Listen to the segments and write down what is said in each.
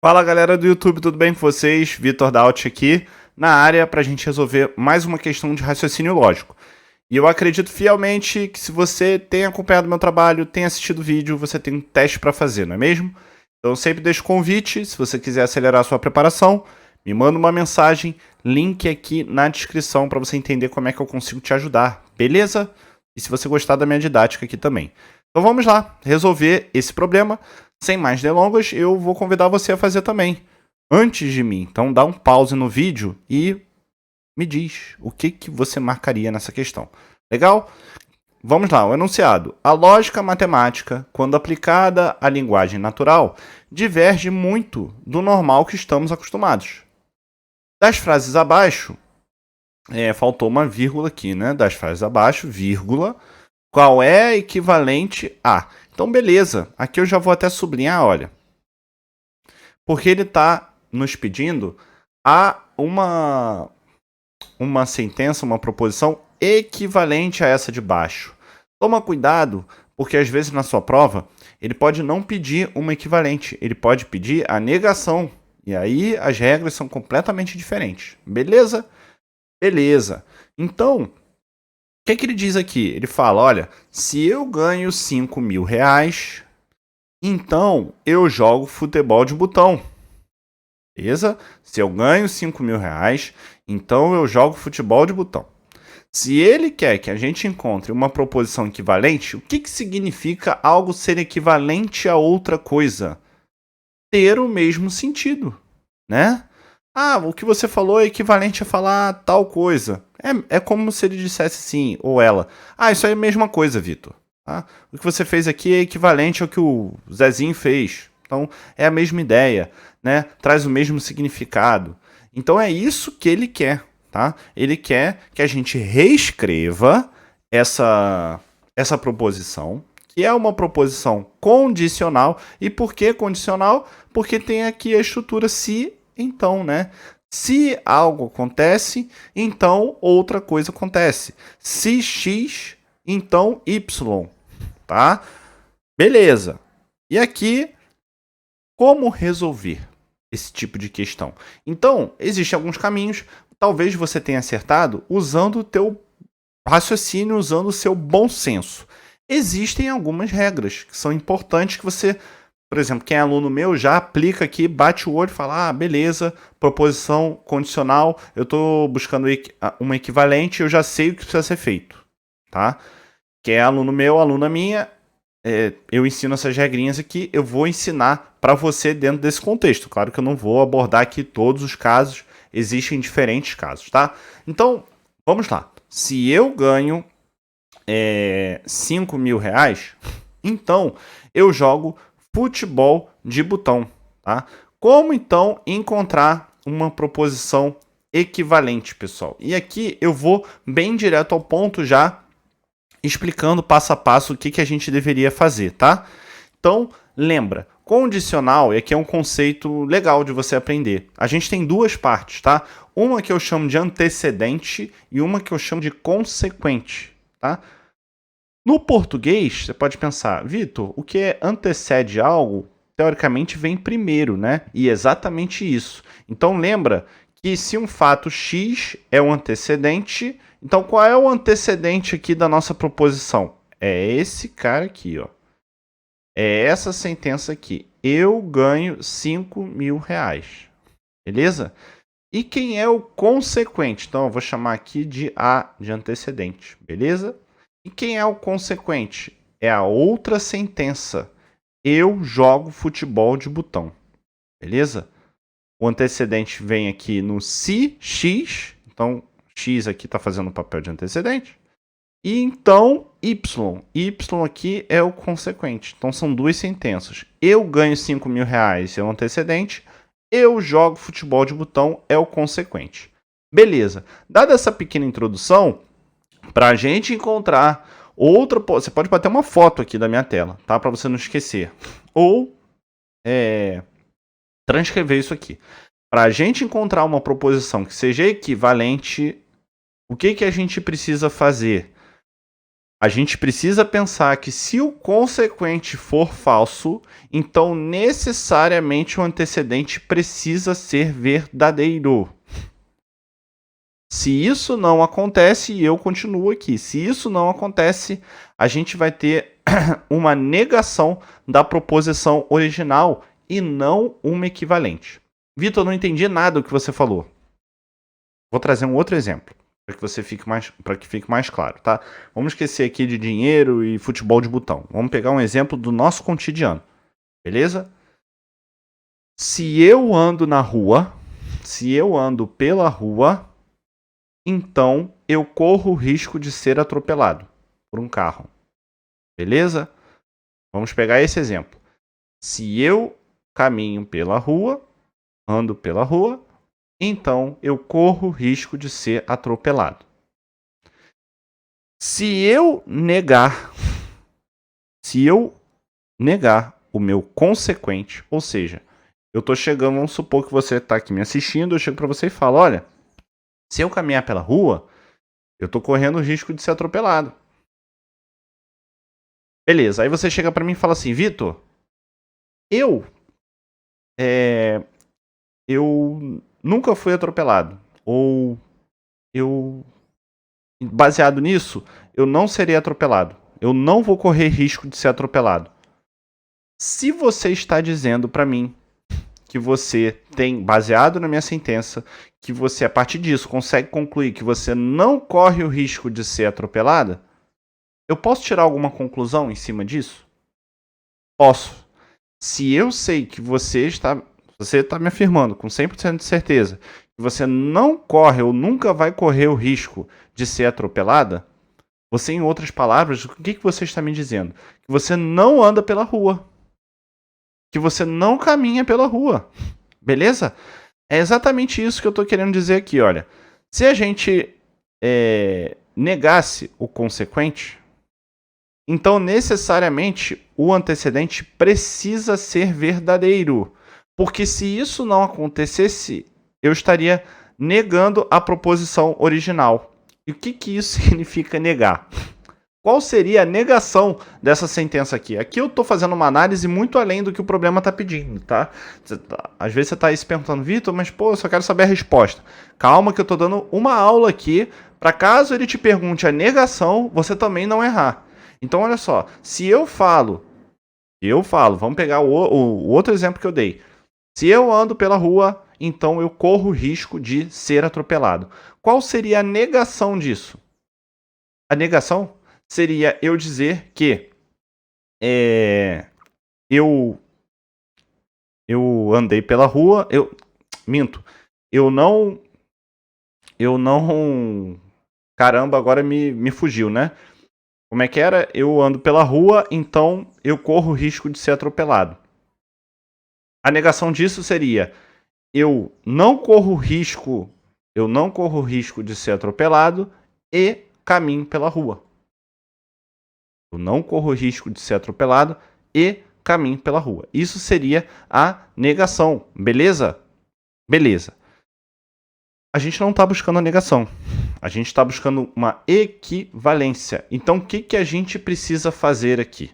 Fala galera do YouTube, tudo bem com vocês? Vitor Daut aqui na área para a gente resolver mais uma questão de raciocínio lógico. E eu acredito fielmente que se você tem acompanhado meu trabalho, tem assistido o vídeo, você tem um teste para fazer, não é mesmo? Então eu sempre deixo o convite, se você quiser acelerar a sua preparação, me manda uma mensagem, link aqui na descrição para você entender como é que eu consigo te ajudar, beleza? E se você gostar da minha didática aqui também. Então vamos lá, resolver esse problema. Sem mais delongas, eu vou convidar você a fazer também, antes de mim. Então dá um pause no vídeo e me diz o que você marcaria nessa questão. Legal? Vamos lá, o enunciado. A lógica matemática, quando aplicada à linguagem natural, diverge muito do normal que estamos acostumados. Das frases abaixo, faltou uma vírgula aqui, né? Das frases abaixo, vírgula, qual é equivalente a... Então, beleza. Aqui eu já vou até sublinhar, olha. Porque ele está nos pedindo a uma sentença, uma proposição equivalente a essa de baixo. Toma cuidado, porque às vezes na sua prova, ele pode não pedir uma equivalente, ele pode pedir a negação. E aí as regras são completamente diferentes. Beleza? Beleza. Então, o que ele diz aqui? Ele fala, olha, se eu ganho 5 mil reais, então eu jogo futebol de botão. Beleza? Se eu ganho 5 mil reais, então eu jogo futebol de botão. Se ele quer que a gente encontre uma proposição equivalente, o que significa algo ser equivalente a outra coisa? Ter o mesmo sentido, né? Ah, o que você falou é equivalente a falar tal coisa. É como se ele dissesse sim, ou ela. Ah, isso aí é a mesma coisa, Vitor. Tá? O que você fez aqui é equivalente ao que o Zezinho fez. Então, é a mesma ideia, né? Traz o mesmo significado. Então, é isso que ele quer, tá? Ele quer que a gente reescreva essa proposição, que é uma proposição condicional. E por que condicional? Porque tem aqui a estrutura se, então, né? Se algo acontece, então outra coisa acontece. Se X, então Y, tá? Beleza. E aqui, como resolver esse tipo de questão? Então, existem alguns caminhos. Talvez você tenha acertado usando o teu raciocínio, usando o seu bom senso. Existem algumas regras que são importantes que você... Por exemplo, quem é aluno meu já aplica aqui, bate o olho e fala, ah, beleza, proposição condicional, eu estou buscando uma equivalente, eu já sei o que precisa ser feito, tá? Quem é aluno meu, aluna minha, eu ensino essas regrinhas aqui, eu vou ensinar para você dentro desse contexto. Claro que eu não vou abordar aqui todos os casos, existem diferentes casos, tá? Então, vamos lá. Se eu ganho 5 mil reais, então eu jogo futebol de botão, tá? Como então encontrar uma proposição equivalente, pessoal? E aqui eu vou bem direto ao ponto já, explicando passo a passo o que a gente deveria fazer, tá? Então, lembra, condicional, e aqui é um conceito legal de você aprender. A gente tem duas partes, tá? Uma que eu chamo de antecedente e uma que eu chamo de consequente, tá? No português, você pode pensar, Vitor, o que antecede algo, teoricamente vem primeiro, né? E é exatamente isso. Então lembra que se um fato X é um antecedente, então qual é o antecedente aqui da nossa proposição? É esse cara aqui, ó. É essa sentença aqui. Eu ganho 5 mil reais. Beleza? E quem é o consequente? Então eu vou chamar aqui de A de antecedente. Beleza? E quem é o consequente? É a outra sentença. Eu jogo futebol de botão. Beleza? O antecedente vem aqui no se X. Então, X aqui está fazendo o papel de antecedente. E então, Y. Y aqui é o consequente. Então, são duas sentenças. Eu ganho 5 mil reais é o antecedente. Eu jogo futebol de botão é o consequente. Beleza. Dada essa pequena introdução... Para a gente encontrar outra... Você pode bater uma foto aqui da minha tela, tá? Para você não esquecer. Ou transcrever isso aqui. Para a gente encontrar uma proposição que seja equivalente, o que a gente precisa fazer? A gente precisa pensar que se o consequente for falso, então necessariamente o antecedente precisa ser verdadeiro. Se isso não acontece, eu continuo aqui. Se isso não acontece, a gente vai ter uma negação da proposição original e não uma equivalente. Vitor, não entendi nada do que você falou. Vou trazer um outro exemplo para que fique mais claro, tá? Vamos esquecer aqui de dinheiro e futebol de botão. Vamos pegar um exemplo do nosso cotidiano, beleza? Se eu ando na rua, se eu ando pela rua, então eu corro o risco de ser atropelado por um carro, beleza? Vamos pegar esse exemplo. Se eu caminho pela rua, ando pela rua, então eu corro o risco de ser atropelado. Se eu negar o meu consequente, ou seja, eu tô chegando, vamos supor que você tá aqui me assistindo, eu chego para você e falo, olha, se eu caminhar pela rua, eu tô correndo o risco de ser atropelado. Beleza, aí você chega para mim e fala assim, Vitor, eu nunca fui atropelado, ou baseado nisso, eu não serei atropelado. Eu não vou correr risco de ser atropelado. Se você está dizendo para mim que você tem, baseado na minha sentença, que você, a partir disso, consegue concluir que você não corre o risco de ser atropelada, eu posso tirar alguma conclusão em cima disso? Posso. Se eu sei que você está me afirmando com 100% de certeza que você não corre ou nunca vai correr o risco de ser atropelada, você, em outras palavras, o que você está me dizendo? Que você não anda pela rua. Que você não caminha pela rua. Beleza? É exatamente isso que eu estou querendo dizer aqui, olha. Se a gente negasse o consequente, então necessariamente o antecedente precisa ser verdadeiro. Porque se isso não acontecesse, eu estaria negando a proposição original. E o que isso significa negar? Qual seria a negação dessa sentença aqui? Aqui eu estou fazendo uma análise muito além do que o problema está pedindo, tá? Às vezes você está aí se perguntando, Vitor, mas pô, eu só quero saber a resposta. Calma que eu estou dando uma aula aqui para caso ele te pergunte a negação, você também não errar. Então olha só, se eu falo, vamos pegar o outro exemplo que eu dei. Se eu ando pela rua, então eu corro o risco de ser atropelado. Qual seria a negação disso? A negação seria eu dizer que eu andei pela rua, caramba, agora me fugiu, né? Como é que era? Eu ando pela rua, então eu corro o risco de ser atropelado. A negação disso seria eu não corro risco de ser atropelado e caminho pela rua. Eu não corro risco de ser atropelado e caminho pela rua. Isso seria a negação, beleza? Beleza. A gente não está buscando a negação. A gente está buscando uma equivalência. Então, o que a gente precisa fazer aqui?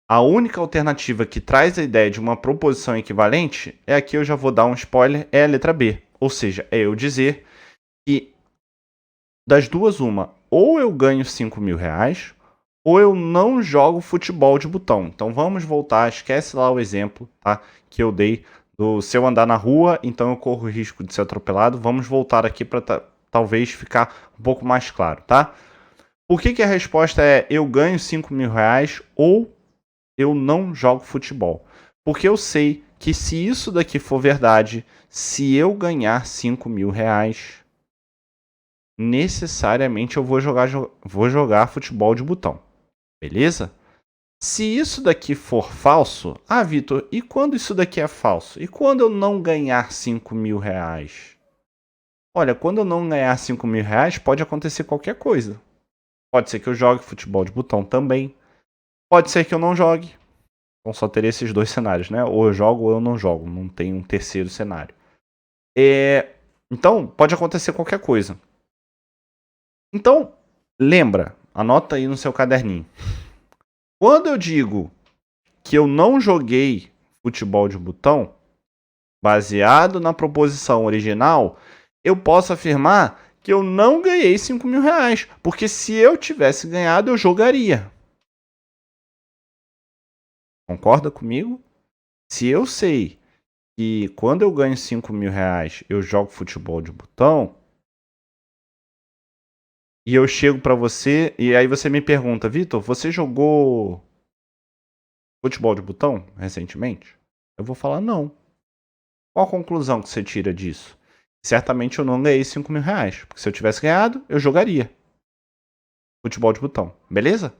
A única alternativa que traz a ideia de uma proposição equivalente é aqui, eu já vou dar um spoiler, é a letra B. Ou seja, é eu dizer que das duas uma, ou eu ganho 5 mil reais, ou eu não jogo futebol de botão. Então vamos voltar, esquece lá o exemplo, tá, que eu dei do se eu andar na rua, então eu corro o risco de ser atropelado. Vamos voltar aqui para talvez ficar um pouco mais claro, tá? Por que a resposta é eu ganho 5 mil reais ou eu não jogo futebol? Porque eu sei que se isso daqui for verdade, se eu ganhar 5 mil reais, necessariamente eu vou jogar futebol de botão. Beleza? Se isso daqui for falso, Vitor, e quando isso daqui é falso? E quando eu não ganhar 5 mil reais? Olha, quando eu não ganhar 5 mil reais, pode acontecer qualquer coisa. Pode ser que eu jogue futebol de botão também. Pode ser que eu não jogue. Então só teria esses dois cenários, né? Ou eu jogo ou eu não jogo. Não tem um terceiro cenário. Então, pode acontecer qualquer coisa. Então, lembra, Anota aí no seu caderninho. Quando eu digo que eu não joguei futebol de botão, baseado na proposição original, eu posso afirmar que eu não ganhei R$5.000, porque se eu tivesse ganhado, eu jogaria. Concorda comigo? Se eu sei que quando eu ganho R$5.000, eu jogo futebol de botão, e eu chego pra você, e aí você me pergunta, Vitor, você jogou futebol de botão recentemente? Eu vou falar não. Qual a conclusão que você tira disso? Certamente eu não ganhei R$5.000, porque se eu tivesse ganhado, eu jogaria futebol de botão, beleza?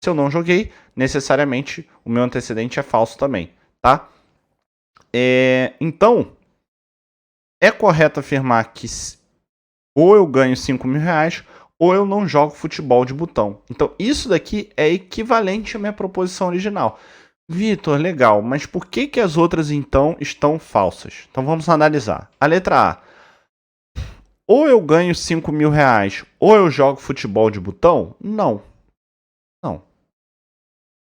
Se eu não joguei, necessariamente o meu antecedente é falso também, tá? Então, é correto afirmar que ou eu ganho R$5.000 ou eu não jogo futebol de botão. Então, isso daqui é equivalente à minha proposição original. Vitor, legal, mas por que as outras então estão falsas? Então vamos analisar. A letra A. Ou eu ganho R$5.000 ou eu jogo futebol de botão? Não. Não.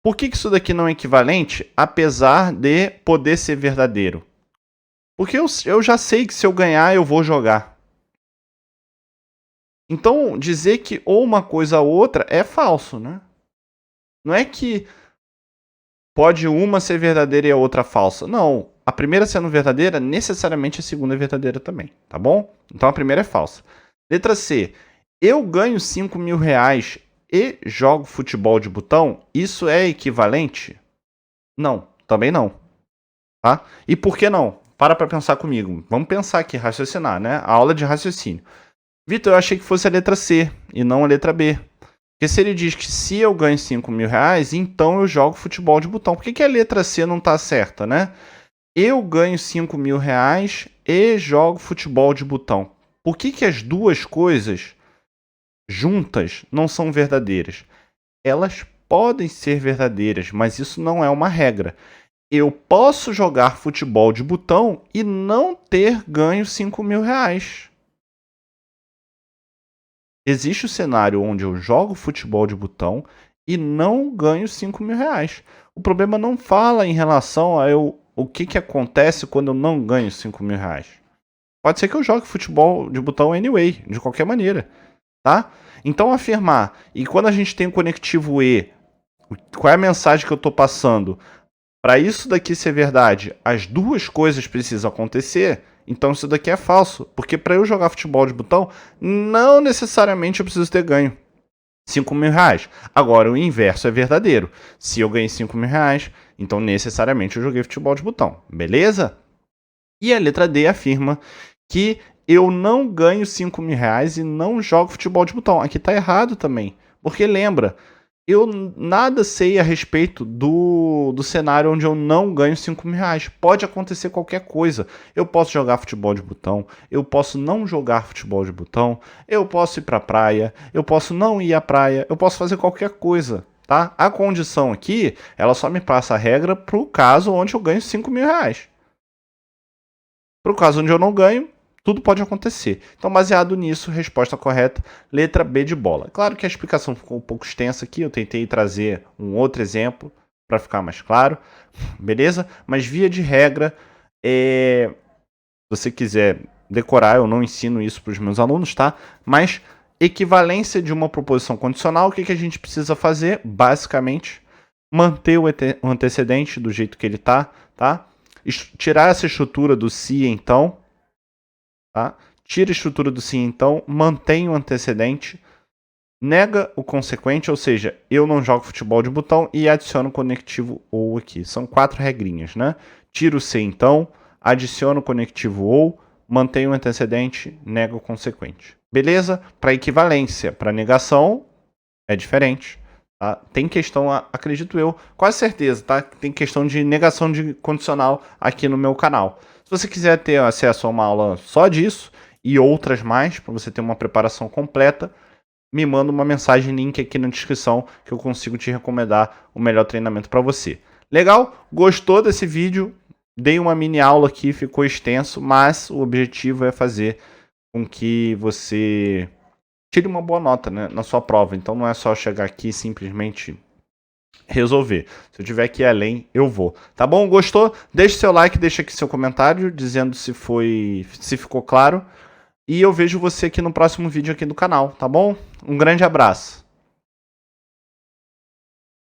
Por que isso daqui não é equivalente, apesar de poder ser verdadeiro? Porque eu já sei que se eu ganhar, eu vou jogar. Então, dizer que ou uma coisa ou outra é falso, né? Não é que pode uma ser verdadeira e a outra falsa. Não. A primeira sendo verdadeira, necessariamente a segunda é verdadeira também, tá bom? Então a primeira é falsa. Letra C. Eu ganho R$5.000 e jogo futebol de botão? Isso é equivalente? Não, também não. Tá? E por que não? Para pensar comigo. Vamos pensar aqui, raciocinar, né? A aula de raciocínio. Vitor, eu achei que fosse a letra C e não a letra B. Porque se ele diz que se eu ganho R$5.000, então eu jogo futebol de botão. Por que a letra C não está certa, né? Eu ganho R$5.000 e jogo futebol de botão. Por que as duas coisas juntas não são verdadeiras? Elas podem ser verdadeiras, mas isso não é uma regra. Eu posso jogar futebol de botão e não ter ganho R$5.000. Existe o cenário onde eu jogo futebol de botão e não ganho R$5.000. O problema não fala em relação a o que acontece quando eu não ganho R$5.000. Pode ser que eu jogue futebol de botão anyway, de qualquer maneira, tá? Então afirmar, e quando a gente tem o conectivo E, qual é a mensagem que eu estou passando? Para isso daqui ser verdade, as duas coisas precisam acontecer. Então isso daqui é falso, porque para eu jogar futebol de botão, não necessariamente eu preciso ter ganho R$5.000. Agora o inverso é verdadeiro. Se eu ganhei R$5.000, então necessariamente eu joguei futebol de botão, beleza? E a letra D afirma que eu não ganho R$5.000 e não jogo futebol de botão. Aqui está errado também, porque lembra, eu nada sei a respeito do cenário onde eu não ganho R$5.000. Pode acontecer qualquer coisa. Eu posso jogar futebol de botão, eu posso não jogar futebol de botão, eu posso ir para a praia, eu posso não ir à praia, eu posso fazer qualquer coisa, tá? A condição aqui, ela só me passa a regra para o caso onde eu ganho R$5.000. Para o caso onde eu não ganho, tudo pode acontecer. Então, baseado nisso, resposta correta, letra B de bola. Claro que a explicação ficou um pouco extensa aqui, eu tentei trazer um outro exemplo para ficar mais claro, beleza? Mas via de regra, se você quiser decorar, eu não ensino isso para os meus alunos, tá? Mas equivalência de uma proposição condicional, o que a gente precisa fazer? Basicamente, manter o antecedente do jeito que ele tá? Tirar essa estrutura do se então, tá? Tira a estrutura do se então, mantém o antecedente, nega o consequente, ou seja, eu não jogo futebol de botão e adiciono o conectivo ou aqui. São 4 regrinhas, né? Tira o se então, adiciona o conectivo ou, mantém o antecedente, nega o consequente. Beleza? Para equivalência, para negação, é diferente. Tá? Tem questão, acredito eu, quase certeza, tá? Tem questão de negação de condicional aqui no meu canal. Se você quiser ter acesso a uma aula só disso e outras mais, para você ter uma preparação completa, me manda uma mensagem, link aqui na descrição, que eu consigo te recomendar o melhor treinamento para você. Legal? Gostou desse vídeo? Dei uma mini aula aqui, ficou extenso, mas o objetivo é fazer com que você tire uma boa nota, né, na sua prova. Então não é só chegar aqui e simplesmente resolver. Se eu tiver que ir além, eu vou. Tá bom? Gostou? Deixe seu like, deixa aqui seu comentário dizendo se ficou claro. E eu vejo você aqui no próximo vídeo aqui do canal, tá bom? Um grande abraço.